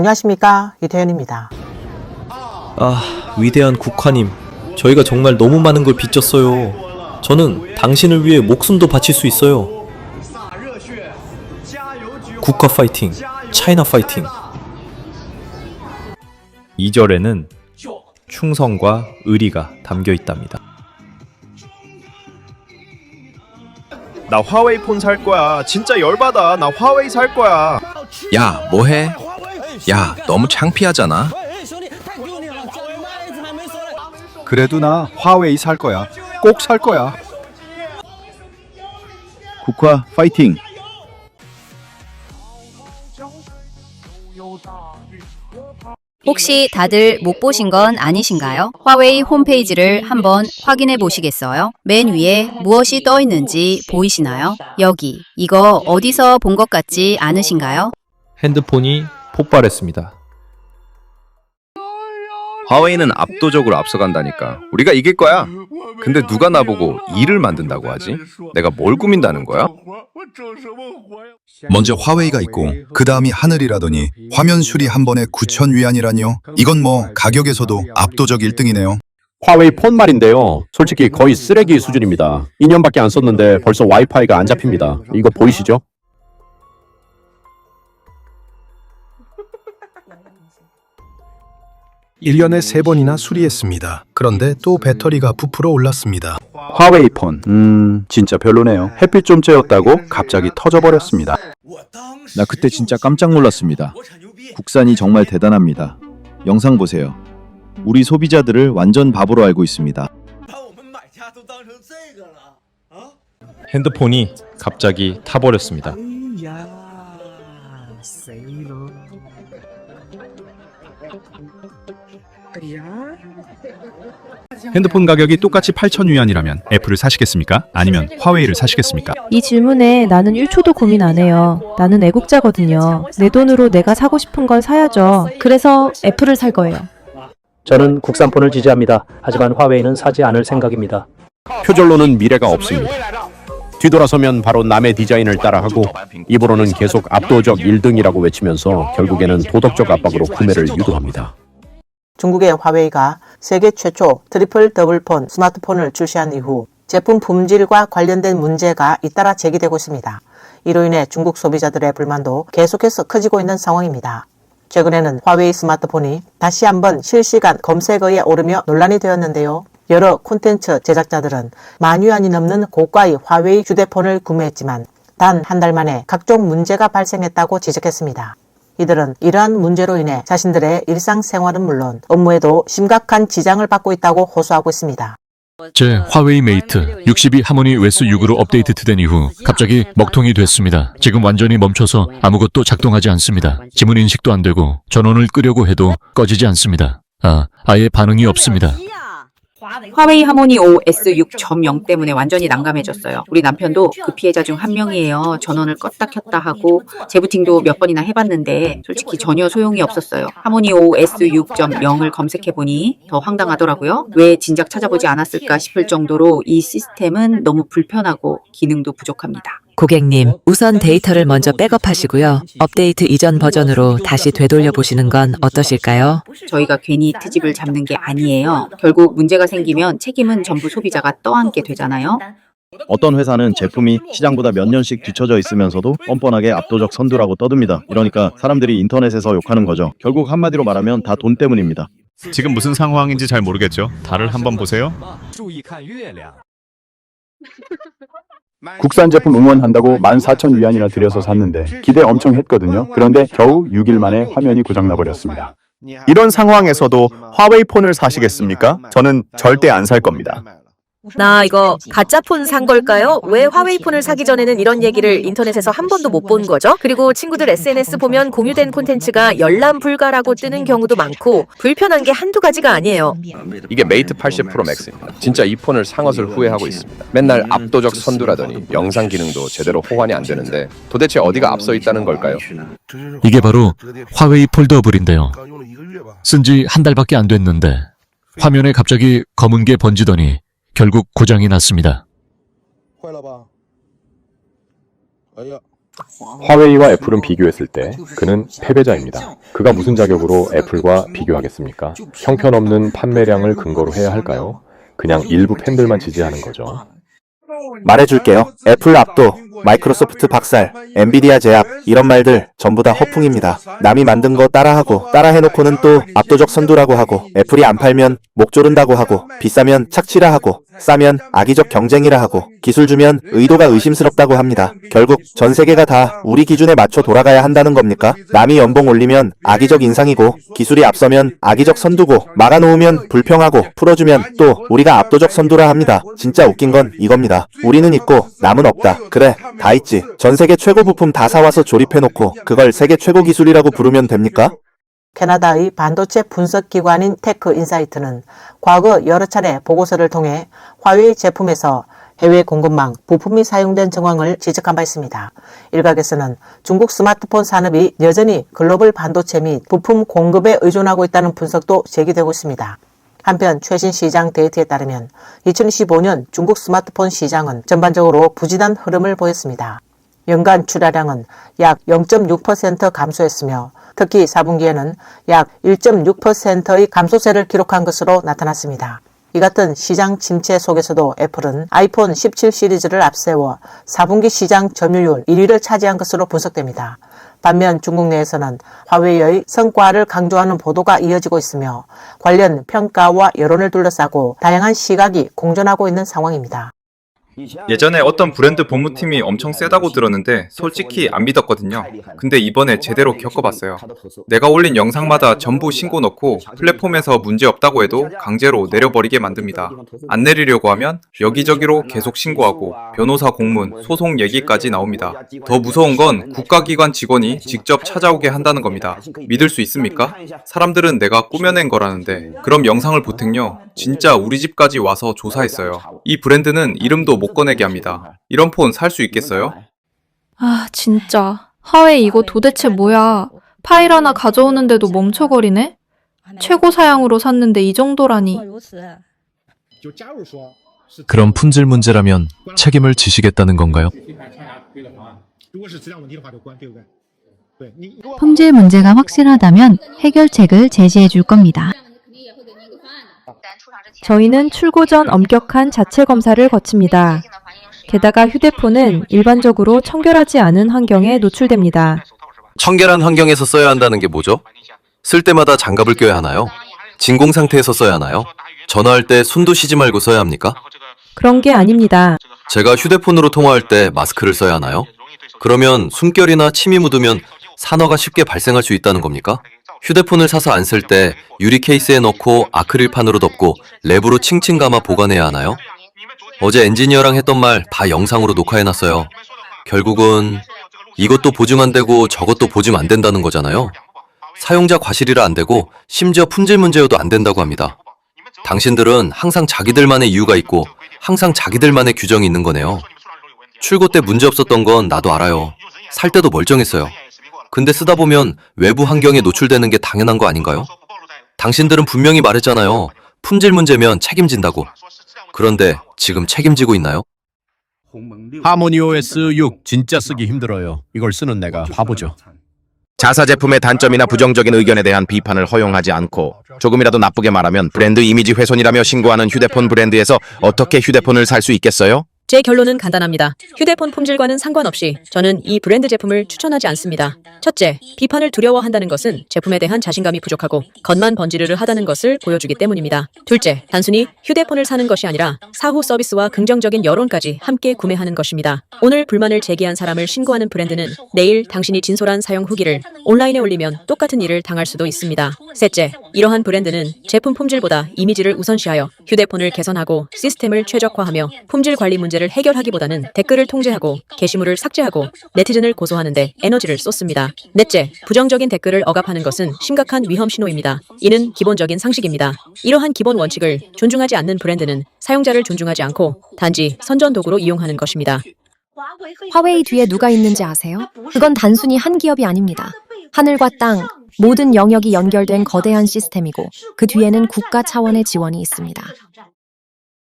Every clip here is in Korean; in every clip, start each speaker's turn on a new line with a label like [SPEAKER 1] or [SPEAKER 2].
[SPEAKER 1] 안녕하십니까, 이태현입니다.
[SPEAKER 2] 아, 위대한 국화님, 저희가 정말 너무 많은 걸 빚졌어요. 저는 당신을 위해 목숨도 바칠 수 있어요. 국화 파이팅, 차이나 파이팅. 2절에는 충성과 의리가 담겨 있답니다.
[SPEAKER 3] 나 화웨이 폰 살 거야. 진짜 열받아. 나 화웨이 살 거야.
[SPEAKER 4] 야, 뭐해? 야, 너무 창피하잖아.
[SPEAKER 5] 그래도 나 화웨이 살 거야. 꼭 살 거야.
[SPEAKER 6] 국화 파이팅!
[SPEAKER 7] 혹시 다들 못 보신 건 아니신가요? 화웨이 홈페이지를 한번 확인해 보시겠어요? 맨 위에 무엇이 떠 있는지 보이시나요? 여기, 이거 어디서 본 것 같지 않으신가요?
[SPEAKER 2] 핸드폰이 폭발했습니다.
[SPEAKER 4] 화웨이는 압도적으로 앞서간다니까. 우리가 이길 거야. 근데 누가 나보고 일을 만든다고 하지? 내가 뭘 꾸민다는 거야?
[SPEAKER 8] 먼저 화웨이가 있고 그 다음이 하늘이라더니 화면 수리 한 번에 9,000위안이라뇨. 이건 뭐 가격에서도 압도적 1등이네요.
[SPEAKER 9] 화웨이 폰 말인데요. 솔직히 거의 쓰레기 수준입니다. 2년밖에 안 썼는데 벌써 와이파이가 안 잡힙니다. 이거 보이시죠?
[SPEAKER 5] 일 1년에 3번이나 수리했습니다. 그런데 또 배터리가 부풀어 올랐습니다.
[SPEAKER 6] 화웨이 폰, 진짜 별로네요. 햇빛 좀 쬐었다고 갑자기 터져버렸습니다.
[SPEAKER 10] 나 그때 진짜 깜짝 놀랐습니다. 국산이 정말 대단합니다. 영상 보세요. 우리 소비자들을 완전 바보로 알고 있습니다.
[SPEAKER 2] 핸드폰이 갑자기 타버렸습니다.
[SPEAKER 5] 핸드폰 가격이 똑같이 8,000위안이라면 애플을 사시겠습니까? 아니면 화웨이를 사시겠습니까?
[SPEAKER 11] 이 질문에 나는 1초도 고민 안 해요. 나는 애국자거든요. 내 돈으로 내가 사고 싶은 걸 사야죠. 그래서 애플을 살 거예요.
[SPEAKER 9] 저는 국산폰을 지지합니다. 하지만 화웨이는 사지 않을 생각입니다. 표절로는 미래가 없습니다. 뒤돌아서면 바로 남의 디자인을 따라하고 입으로는 계속 압도적 1등이라고 외치면서 결국에는 도덕적 압박으로 구매를 유도합니다.
[SPEAKER 1] 중국의 화웨이가 세계 최초 트리플 더블폰 스마트폰을 출시한 이후 제품 품질과 관련된 문제가 잇따라 제기되고 있습니다. 이로 인해 중국 소비자들의 불만도 계속해서 커지고 있는 상황입니다. 최근에는 화웨이 스마트폰이 다시 한번 실시간 검색어에 오르며 논란이 되었는데요. 여러 콘텐츠 제작자들은 10,000위안이 넘는 고가의 화웨이 휴대폰을 구매했지만 단 한 달 만에 각종 문제가 발생했다고 지적했습니다. 이들은 이러한 문제로 인해 자신들의 일상생활은 물론 업무에도 심각한 지장을 받고 있다고 호소하고 있습니다.
[SPEAKER 12] 제 화웨이 메이트 62 하모니 웨스 6으로 업데이트된 이후 갑자기 먹통이 됐습니다. 지금 완전히 멈춰서 아무것도 작동하지 않습니다. 지문 인식도 안 되고 전원을 끄려고 해도 꺼지지 않습니다. 아예 반응이 없습니다.
[SPEAKER 13] 화웨이 하모니 O S6.0 때문에 완전히 난감해졌어요. 우리 남편도 그 피해자 중 한 명이에요. 전원을 껐다 켰다 하고 재부팅도 몇 번이나 해봤는데 솔직히 전혀 소용이 없었어요. 하모니 O S6.0을 검색해보니 더 황당하더라고요. 왜 진작 찾아보지 않았을까 싶을 정도로 이 시스템은 너무 불편하고 기능도 부족합니다.
[SPEAKER 14] 고객님, 우선 데이터를 먼저 백업하시고요. 업데이트 이전 버전으로 다시 되돌려 보시는 건 어떠실까요?
[SPEAKER 13] 저희가 괜히 트집을 잡는 게 아니에요. 결국 문제가 생기면 책임은 전부 소비자가 떠안게 되잖아요.
[SPEAKER 10] 어떤 회사는 제품이 시장보다 몇 년씩 뒤처져 있으면서도 뻔뻔하게 압도적 선두라고 떠듭니다. 이러니까 사람들이 인터넷에서 욕하는 거죠. 결국 한마디로 말하면 다 돈 때문입니다.
[SPEAKER 3] 지금 무슨 상황인지 잘 모르겠죠. 달을 한번 보세요.
[SPEAKER 6] 국산 제품 응원한다고 14,000위안이나 들여서 샀는데 기대 엄청 했거든요. 그런데 겨우 6일 만에 화면이 고장나 버렸습니다.
[SPEAKER 3] 이런 상황에서도 화웨이 폰을 사시겠습니까? 저는 절대 안 살 겁니다.
[SPEAKER 15] 나 이거 가짜 폰 산 걸까요? 왜 화웨이 폰을 사기 전에는 이런 얘기를 인터넷에서 한 번도 못 본 거죠? 그리고 친구들 SNS 보면 공유된 콘텐츠가 열람 불가라고 뜨는 경우도 많고 불편한 게 한두 가지가 아니에요.
[SPEAKER 4] 이게 메이트 80 프로 맥스입니다. 진짜 이 폰을 산 것을 후회하고 있습니다. 맨날 압도적 선두라더니 영상 기능도 제대로 호환이 안 되는데 도대체 어디가 앞서 있다는 걸까요?
[SPEAKER 12] 이게 바로 화웨이 폴더블인데요. 쓴 지 한 달밖에 안 됐는데 화면에 갑자기 검은 게 번지더니 결국 고장이 났습니다.
[SPEAKER 16] 화웨이와 애플은 비교했을 때 그는 패배자입니다. 그가 무슨 자격으로 애플과 비교하겠습니까? 형편없는 판매량을 근거로 해야 할까요? 그냥 일부 팬들만 지지하는 거죠.
[SPEAKER 17] 말해줄게요. 애플 압도, 마이크로소프트 박살, 엔비디아 제압 이런 말들 전부 다 허풍입니다. 남이 만든 거 따라하고 따라해놓고는 또 압도적 선두라고 하고 애플이 안 팔면 목 조른다고 하고 비싸면 착취라 하고 싸면 악의적 경쟁이라 하고 기술 주면 의도가 의심스럽다고 합니다. 결국 전 세계가 다 우리 기준에 맞춰 돌아가야 한다는 겁니까? 남이 연봉 올리면 악의적 인상이고 기술이 앞서면 악의적 선두고 막아놓으면 불평하고 풀어주면 또 우리가 압도적 선두라 합니다. 진짜 웃긴 건 이겁니다. 우리는 있고 남은 없다. 그래 다 있지. 전 세계 최고 부품 다 사와서 조립해놓고 그걸 세계 최고 기술이라고 부르면 됩니까?
[SPEAKER 1] 캐나다의 반도체 분석 기관인 테크 인사이트는 과거 여러 차례 보고서를 통해 화웨이 제품에서 해외 공급망, 부품이 사용된 정황을 지적한 바 있습니다. 일각에서는 중국 스마트폰 산업이 여전히 글로벌 반도체 및 부품 공급에 의존하고 있다는 분석도 제기되고 있습니다. 한편 최신 시장 데이터에 따르면 2025년 중국 스마트폰 시장은 전반적으로 부진한 흐름을 보였습니다. 연간 출하량은 약 0.6% 감소했으며 특히 4분기에는 약 1.6%의 감소세를 기록한 것으로 나타났습니다. 이 같은 시장 침체 속에서도 애플은 아이폰 17 시리즈를 앞세워 4분기 시장 점유율 1위를 차지한 것으로 분석됩니다. 반면 중국 내에서는 화웨이의 성과를 강조하는 보도가 이어지고 있으며 관련 평가와 여론을 둘러싸고 다양한 시각이 공존하고 있는 상황입니다.
[SPEAKER 18] 예전에 어떤 브랜드 본부팀이 엄청 세다고 들었는데 솔직히 안 믿었거든요. 근데 이번에 제대로 겪어봤어요. 내가 올린 영상마다 전부 신고 넣고 플랫폼에서 문제 없다고 해도 강제로 내려버리게 만듭니다. 안 내리려고 하면 여기저기로 계속 신고하고 변호사 공문, 소송 얘기까지 나옵니다. 더 무서운 건 국가기관 직원이 직접 찾아오게 한다는 겁니다. 믿을 수 있습니까? 사람들은 내가 꾸며낸 거라는데 그럼 영상을 보택요. 진짜 우리 집까지 와서 조사했어요. 이 브랜드는 이름도 못 꺼내게 합니다. 이런 폰 살 수 있겠어요?
[SPEAKER 19] 아, 진짜. 화웨이 이거 도대체 뭐야. 파일 하나 가져오는데도 멈춰거리네? 최고 사양으로 샀는데 이 정도라니.
[SPEAKER 20] 그럼 품질 문제라면 책임을 지시겠다는 건가요?
[SPEAKER 21] 품질 문제가 확실하다면 해결책을 제시해 줄 겁니다.
[SPEAKER 11] 저희는 출고 전 엄격한 자체 검사를 거칩니다. 게다가 휴대폰은 일반적으로 청결하지 않은 환경에 노출됩니다.
[SPEAKER 2] 청결한 환경에서 써야 한다는 게 뭐죠? 쓸 때마다 장갑을 껴야 하나요? 진공 상태에서 써야 하나요? 전화할 때 손도 쉬지 말고 써야 합니까?
[SPEAKER 11] 그런 게 아닙니다.
[SPEAKER 2] 제가 휴대폰으로 통화할 때 마스크를 써야 하나요? 그러면 숨결이나 침이 묻으면 산화가 쉽게 발생할 수 있다는 겁니까? 휴대폰을 사서 안 쓸 때 유리 케이스에 넣고 아크릴판으로 덮고 랩으로 칭칭 감아 보관해야 하나요? 어제 엔지니어랑 했던 말 다 영상으로 녹화해놨어요. 결국은 이것도 보증 안 되고 저것도 보증 안 된다는 거잖아요. 사용자 과실이라 안 되고 심지어 품질 문제여도 안 된다고 합니다. 당신들은 항상 자기들만의 이유가 있고 항상 자기들만의 규정이 있는 거네요. 출고 때 문제 없었던 건 나도 알아요. 살 때도 멀쩡했어요. 근데 쓰다 보면 외부 환경에 노출되는 게 당연한 거 아닌가요? 당신들은 분명히 말했잖아요. 품질 문제면 책임진다고. 그런데 지금 책임지고 있나요?
[SPEAKER 9] 하모니 OS 6 진짜 쓰기 힘들어요. 이걸 쓰는 내가 바보죠.
[SPEAKER 22] 자사 제품의 단점이나 부정적인 의견에 대한 비판을 허용하지 않고 조금이라도 나쁘게 말하면 브랜드 이미지 훼손이라며 신고하는 휴대폰 브랜드에서 어떻게 휴대폰을 살 수 있겠어요?
[SPEAKER 15] 제 결론은 간단합니다. 휴대폰 품질과는 상관없이 저는 이 브랜드 제품을 추천하지 않습니다. 첫째, 비판을 두려워한다는 것은 제품에 대한 자신감이 부족하고 겉만 번지르르 하다는 것을 보여주기 때문입니다. 둘째, 단순히 휴대폰을 사는 것이 아니라 사후 서비스와 긍정적인 여론까지 함께 구매하는 것입니다. 오늘 불만을 제기한 사람을 신고하는 브랜드는 내일 당신이 진솔한 사용 후기를 온라인에 올리면 똑같은 일을 당할 수도 있습니다. 셋째, 이러한 브랜드는 제품 품질보다 이미지를 우선시하여 휴대폰을 개선하고 시스템을 최적화하며 품질 관리 문제를 해결하기보다는 댓글을 통제하고 게시물을 삭제하고 네티즌을 고소하는 데 에너지를 쏟습니다. 넷째, 부정적인 댓글을 억압하는 것은 심각한 위험 신호입니다. 이는 기본적인 상식입니다. 이러한 기본 원칙을 존중하지 않는 브랜드는 사용자를 존중하지 않고 단지 선전도구로 이용하는 것입니다.
[SPEAKER 23] 화웨이 뒤에 누가 있는지 아세요? 그건 단순히 한 기업이 아닙니다. 하늘과 땅, 모든 영역이 연결된 거대한 시스템이고 그 뒤에는 국가 차원의 지원이 있습니다.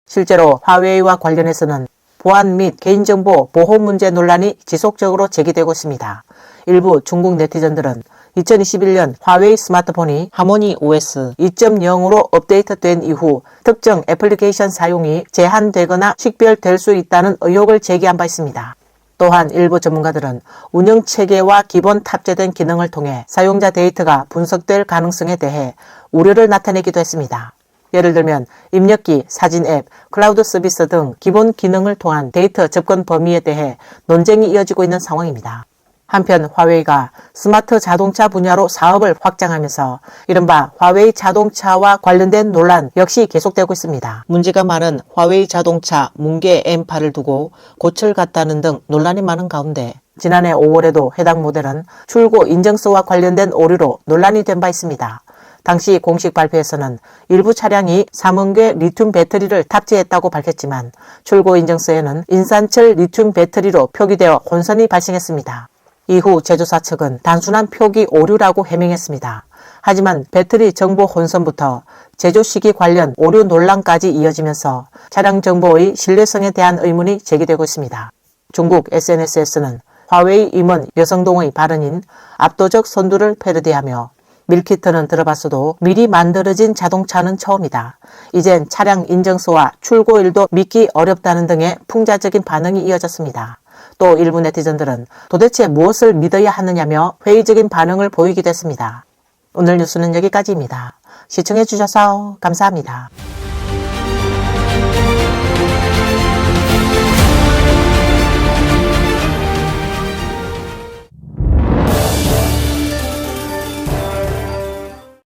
[SPEAKER 1] 실제로 화웨이와 관련해서는 보안 및 개인정보 보호 문제 논란이 지속적으로 제기되고 있습니다. 일부 중국 네티즌들은 2021년 화웨이 스마트폰이 하모니 OS 2.0으로 업데이트된 이후 특정 애플리케이션 사용이 제한되거나 식별될 수 있다는 의혹을 제기한 바 있습니다. 또한 일부 전문가들은 운영체계와 기본 탑재된 기능을 통해 사용자 데이터가 분석될 가능성에 대해 우려를 나타내기도 했습니다. 예를 들면 입력기, 사진 앱, 클라우드 서비스 등 기본 기능을 통한 데이터 접근 범위에 대해 논쟁이 이어지고 있는 상황입니다. 한편 화웨이가 스마트 자동차 분야로 사업을 확장하면서 이른바 화웨이 자동차와 관련된 논란 역시 계속되고 있습니다. 문제가 많은 화웨이 자동차 뭉게 M8을 두고 고철 같다는 등 논란이 많은 가운데 지난해 5월에도 해당 모델은 출고 인증서와 관련된 오류로 논란이 된 바 있습니다. 당시 공식 발표에서는 일부 차량이 삼원계 리튬 배터리를 탑재했다고 밝혔지만 출고 인증서에는 인산철 리튬 배터리로 표기되어 혼선이 발생했습니다. 이후 제조사 측은 단순한 표기 오류라고 해명했습니다. 하지만 배터리 정보 혼선부터 제조 시기 관련 오류 논란까지 이어지면서 차량 정보의 신뢰성에 대한 의문이 제기되고 있습니다. 중국 SNS에서는 화웨이 임원 여성동의 발언인 압도적 선두를 패러디하며 밀키트는 들어봤어도 미리 만들어진 자동차는 처음이다. 이젠 차량 인증서와 출고일도 믿기 어렵다는 등의 풍자적인 반응이 이어졌습니다. 또 일부 네티즌들은 도대체 무엇을 믿어야 하느냐며 회의적인 반응을 보이기도 했습니다. 오늘 뉴스는 여기까지입니다. 시청해주셔서 감사합니다.